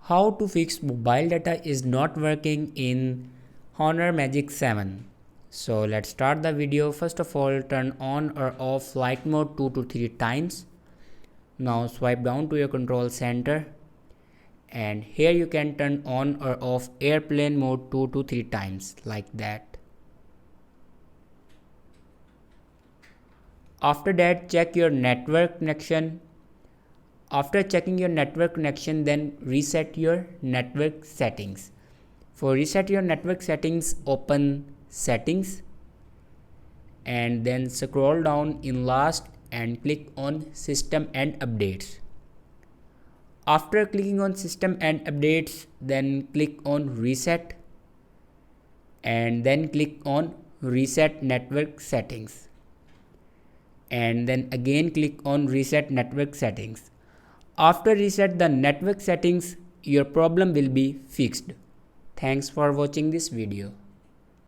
How to fix mobile data is not working in Honor Magic 7. So let's start the video. First of all, turn on or off flight mode 2 to 3 times. Now swipe down to your control center, and here you can turn on or off airplane mode 2 to 3 times like that. After that, check your network connection. After checking your network connection, then reset your network settings. For reset your network settings, open settings and then scroll down in last and click on system and updates. After clicking on system and updates, then click on reset and then click on reset network settings and then again click on reset network settings. After reset the network settings, your problem will be fixed. Thanks for watching this video.